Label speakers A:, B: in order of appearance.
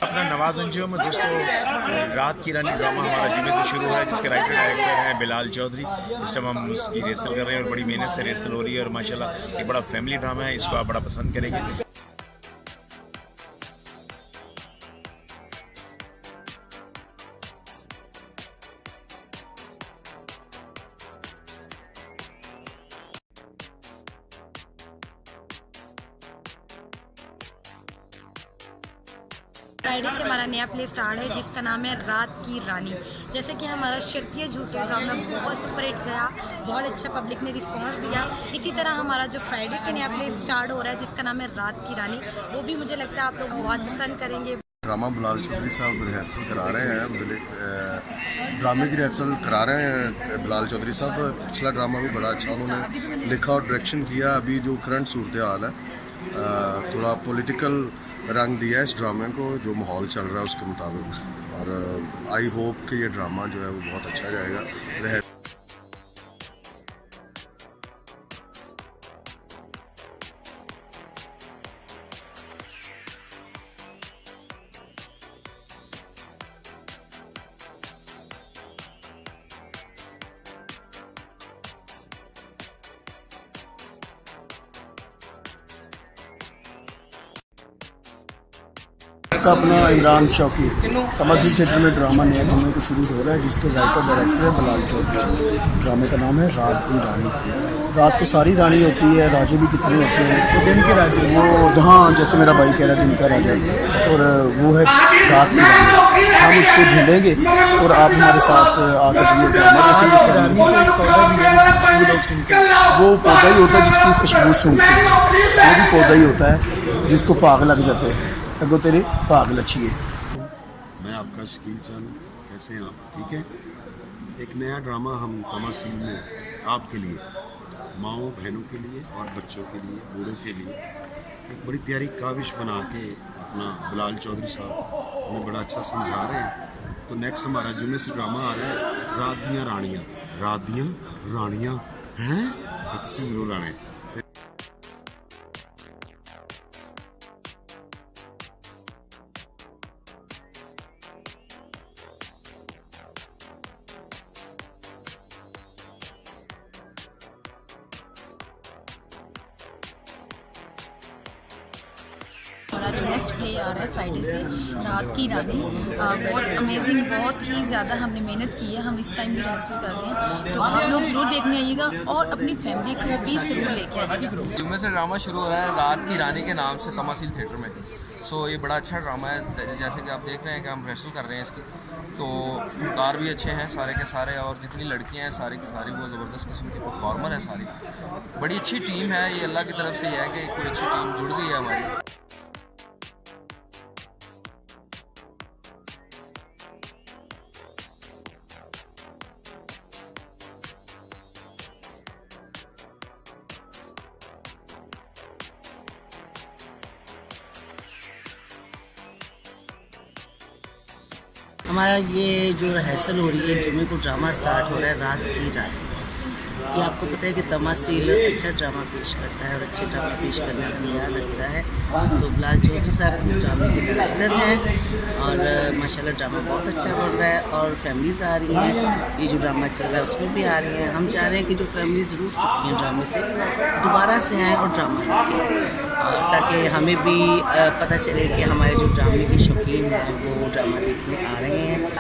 A: अपना नवाज अंजुम दोस्तों, रात की रानी ड्रामा हमारा जुमे से शुरू हो रहा है, जिसके राइटर डायरेक्टर हैं बिलाल चौधरी। इस टाइम हम उसकी रिहर्सल कर रहे हैं और बड़ी मेहनत से रिहर्सल हो रही है और माशाल्लाह एक बड़ा फैमिली ड्रामा है, इसको आप बड़ा पसंद करेंगे।
B: फ्राइडे से हमारा नया प्ले स्टार्ट है जिसका नाम है रात की रानी। जैसे कि हमारा शर्तिया झूठे ड्रामा बहुत सुपरहिट गया, बहुत अच्छा पब्लिक ने रिस्पांस दिया। इसी तरह हमारा जो फ्राइडे से नया प्ले स्टार्ट हो रहा है जिसका नाम है रात की रानी, वो भी मुझे लगता है आप लोग बहुत पसंद करेंगे।
C: ड्रामा बिलाल चौधरी साहब रिहर्सल करा रहे हैं, ड्रामे की रिहर्सल करा रहे हैं बिलाल चौधरी साहब। पिछला ड्रामा भी बड़ा अच्छा उन्होंने लिखा और डायरेक्शन किया। अभी जो करंट सूरत हाल है, थोड़ा पॉलिटिकल रंग दिया है इस ड्रामे को, जो माहौल चल रहा है उसके मुताबिक। और आई होप कि ये ड्रामा जो है वो बहुत अच्छा जाएगा।
D: का अपना इमरान शौकी कमर्शियल थिएटर में ड्रामा नया जुम्मे को शुरू हो रहा है, जिसके राइटर डायरेक्टर है बिलाल चौधरी। ड्रामे का नाम है रात की रानी। रात को सारी रानी होती है, राजे भी कितने होते हैं। तो दिन के राजे वो जहाँ, जैसे मेरा भाई कह रहा है दिन का राजा, और वो है रात की रानी। हम उसको ढूंढेंगे और आप हमारे साथ आकर ये ड्रामा देखेंगे। वो पौधा ही होता है जिसकी खुशबू सूंघते हैं, वो भी पौधा ही होता है जिसको पाग लग जाते हैं। अगो तेरे भाग लच्छिए।
E: मैं आपका शकील चंद, कैसे हैं आप? ठीक है। एक नया ड्रामा हम तमासील में आपके लिए, माओ बहनों के लिए और बच्चों के लिए, बूढ़ों के लिए एक बड़ी प्यारी काविश बना के अपना बिलाल चौधरी साहब हमें बड़ा अच्छा समझा रहे हैं। तो नेक्स्ट हमारा जुमे से ड्रामा आ रहा है रात दियाँ रानियाँ। रात दियाँ रानियाँ हैं, इससे ज़रूर आना है।
B: हमारा जो नेक्स्ट प्ले आ रहा है फ्राइडे से रात की रानी, बहुत अमेजिंग, बहुत ही ज़्यादा हमने मेहनत की है। हम इस टाइम भी रिहर्सल कर रहे हैं, तो आप लोग ज़रूर देखने आइएगा और अपनी फैमिली को भी ज़रूर लेके आइएगा।
F: जुम्मे से ड्रामा शुरू हो रहा है रात की रानी के नाम से तमासील थिएटर में। सो ये बड़ा अच्छा ड्रामा है। जैसे कि आप देख रहे हैं कि हम रिहर्सल कर रहे हैं इसकी, तो फनकार भी अच्छे हैं सारे के सारे, और जितनी लड़कियां हैं सारी की सारी वो ज़बरदस्त किस्म की परफॉर्मर है सारी। बड़ी अच्छी टीम है ये, अल्लाह की तरफ से है कि कोई अच्छी टीम जुड़ गई है हमारी।
G: हमारा ये जो रिहर्सल हो रही है, जुमे को ड्रामा स्टार्ट हो रहा है रात की रानी। ये आपको पता है कि तमासील अच्छा ड्रामा पेश करता है और अच्छे ड्रामा पेश करने में मेरा लगता है। तो बिलाल चौधरी साहब इस ड्रामे के डायरेक्टर हैं और माशाल्लाह ड्रामा बहुत अच्छा बन रहा है और फैमिलीज़ आ रही हैं। ये जो ड्रामा चल रहा है उसमें भी आ रही हैं। हम चाह रहे हैं कि जो फैमिलीज़ रूठ चुकी हैं ड्रामे से, दोबारा से आएँ और ड्रामा देखें, ताकि हमें भी पता चले कि हमारे जो ड्रामे के शौकीन हैं वो ड्रामा देखने आ रहे हैं।